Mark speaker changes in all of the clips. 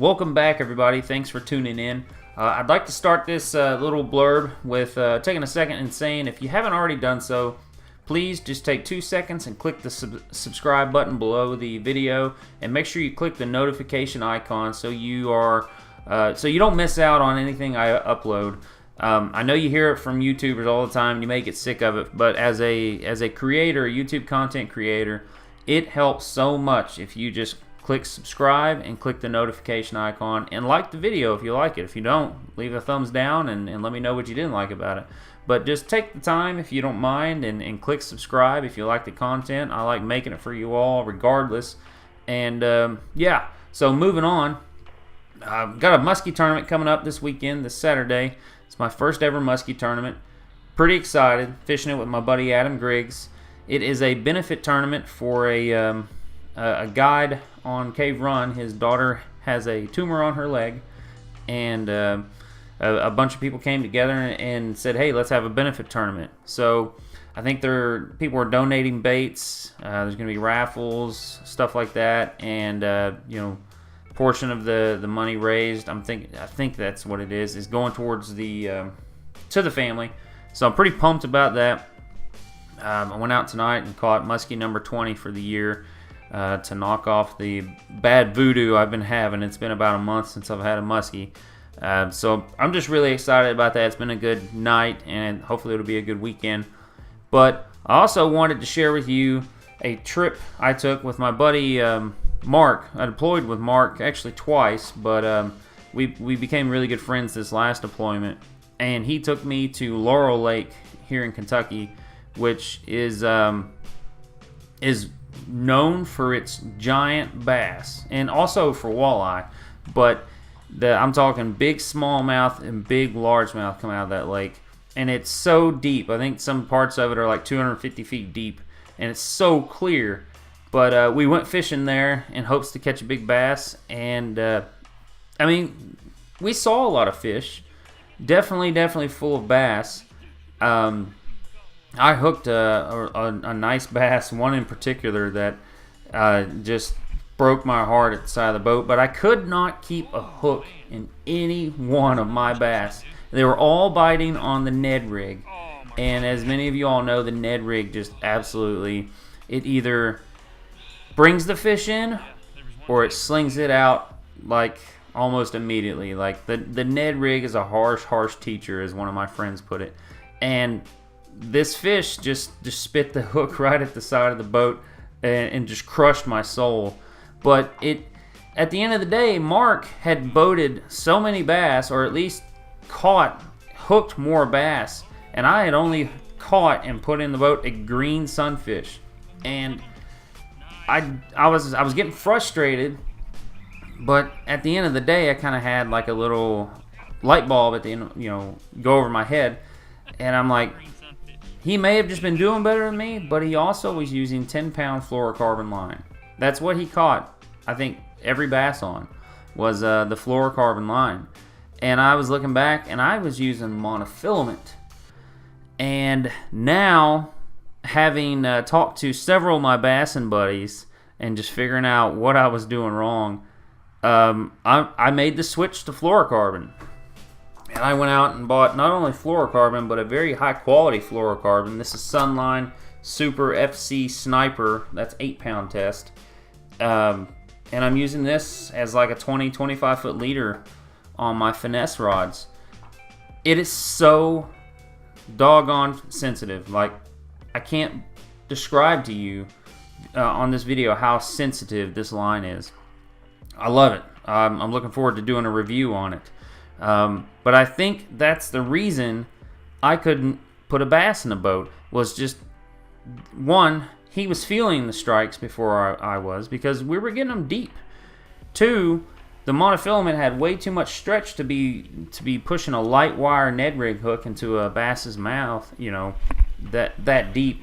Speaker 1: Welcome back, everybody. Thanks for tuning in. I'd like to start this little blurb with taking a second and saying, if you haven't already done so, please just take 2 seconds and click the subscribe button below the video, and make sure you click the notification icon so you don't miss out on anything I upload. I know you hear it from YouTubers all the time, and you may get sick of it, but as a creator, a YouTube content creator, it helps so much if you just click subscribe and click the notification icon and like the video if you like it. If you don't, leave a thumbs down and let me know what you didn't like about it. But just take the time, if you don't mind, and click subscribe if you like the content. I like making it for you all regardless. And yeah, so moving on, I've got a muskie tournament coming up this weekend, this Saturday. It's my first ever muskie tournament. Pretty excited, fishing it with my buddy Adam Griggs. It is a benefit tournament for a guide on Cave Run. His daughter has a tumor on her leg, and a bunch of people came together and said, hey, let's have a benefit tournament. So I think people are donating baits. There's going to be raffles, stuff like that, and portion of the money raised, I think that's what it is going towards to the family. So I'm pretty pumped about that. I went out tonight and caught muskie number 20 for the year. To knock off the bad voodoo I've been having. It's been about a month since I've had a muskie. So I'm just really excited about that. It's been a good night, and hopefully it'll be a good weekend. But I also wanted to share with you a trip I took with my buddy Mark. I deployed with Mark actually twice, but we became really good friends this last deployment. And he took me to Laurel Lake here in Kentucky, which is known for its giant bass and also for walleye, but I'm talking big smallmouth and big largemouth come out of that lake, and it's so deep. I think some parts of it are like 250 feet deep, and it's so clear. But we went fishing there in hopes to catch a big bass, and I mean, we saw a lot of fish, definitely full of bass. I hooked a nice bass, one in particular that just broke my heart at the side of the boat, but I could not keep a hook in any one of my bass. They were all biting on the Ned rig, and as many of you all know, the Ned rig just absolutely, it either brings the fish in or it slings it out like almost immediately. Like the Ned rig is a harsh teacher, as one of my friends put it, and this fish just spit the hook right at the side of the boat and just crushed my soul. But at the end of the day, Mark had boated so many bass, or at least hooked more bass, and I had only caught and put in the boat a green sunfish. And I was getting frustrated, but at the end of the day, I kind of had like a little light bulb at the end, go over my head, and I'm like, he may have just been doing better than me, but he also was using 10-pound fluorocarbon line. That's what he caught, I think, every bass on, was the fluorocarbon line. And I was looking back, and I was using monofilament. And now, having talked to several of my bassin buddies and just figuring out what I was doing wrong, I made the switch to fluorocarbon. And I went out and bought not only fluorocarbon, but a very high-quality fluorocarbon. This is Sunline Super FC Sniper. That's 8-pound test. And I'm using this as like a 25-foot leader on my finesse rods. It is so doggone sensitive. Like, I can't describe to you on this video how sensitive this line is. I love it. I'm looking forward to doing a review on it. But I think that's the reason I couldn't put a bass in the boat, was just, one, he was feeling the strikes before I was, because we were getting them deep. Two, the monofilament had way too much stretch to be pushing a light wire Ned rig hook into a bass's mouth, that deep.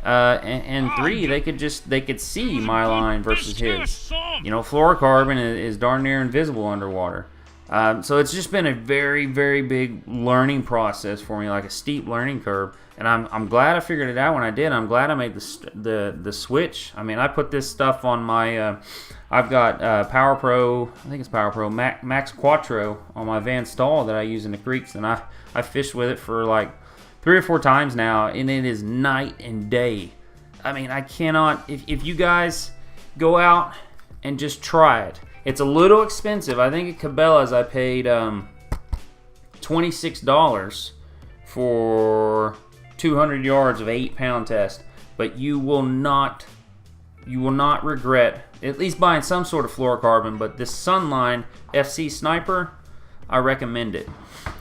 Speaker 1: And three, they could see my line versus his. Fluorocarbon is darn near invisible underwater. So it's just been a very, very big learning process for me, like a steep learning curve. And I'm glad I figured it out when I did. I'm glad I made the switch. I mean, I put this stuff on my I've got Power Pro, I think it's Power Pro Max Quattro on my Van Stall that I use in the creeks, and I fished with it for like 3 or 4 times now, and it is night and day. I mean, I cannot, if you guys go out and just try it. It's a little expensive. I think at Cabela's I paid $26 for 200 yards of 8-pound test, but you will not regret at least buying some sort of fluorocarbon. But this Sunline FC Sniper, I recommend it.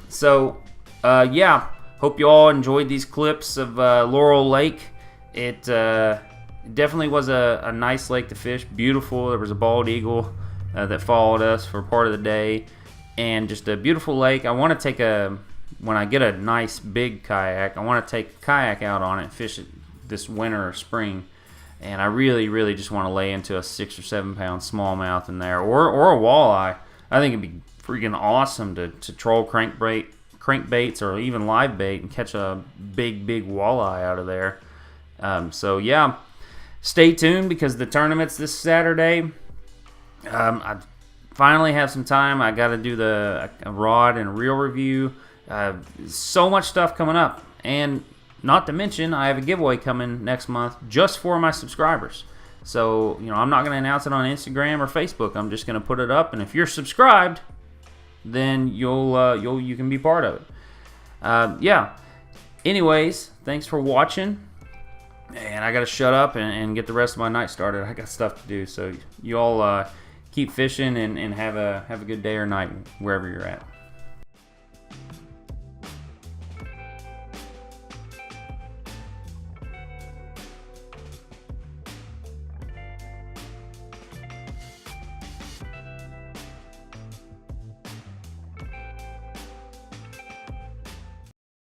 Speaker 1: So yeah, hope you all enjoyed these clips of Laurel Lake. It definitely was a nice lake to fish, beautiful. There was a bald eagle that followed us for part of the day, and just a beautiful lake. I want to take when I get a nice big kayak, I want to take a kayak out on it and fish it this winter or spring. And I really just want to lay into a 6 or 7 pound smallmouth in there, or a walleye. I think it'd be freaking awesome to troll crankbaits or even live bait and catch a big walleye out of there. So yeah, stay tuned because the tournament's this Saturday. I finally have some time. I got to do a rod and reel review. So much stuff coming up, and not to mention I have a giveaway coming next month just for my subscribers. So I'm not going to announce it on Instagram or Facebook. I'm just going to put it up, and if you're subscribed, then you can be part of it. Yeah. Anyways, thanks for watching, and I got to shut up and get the rest of my night started. I got stuff to do. So you all keep fishing and have a good day or night wherever you're at.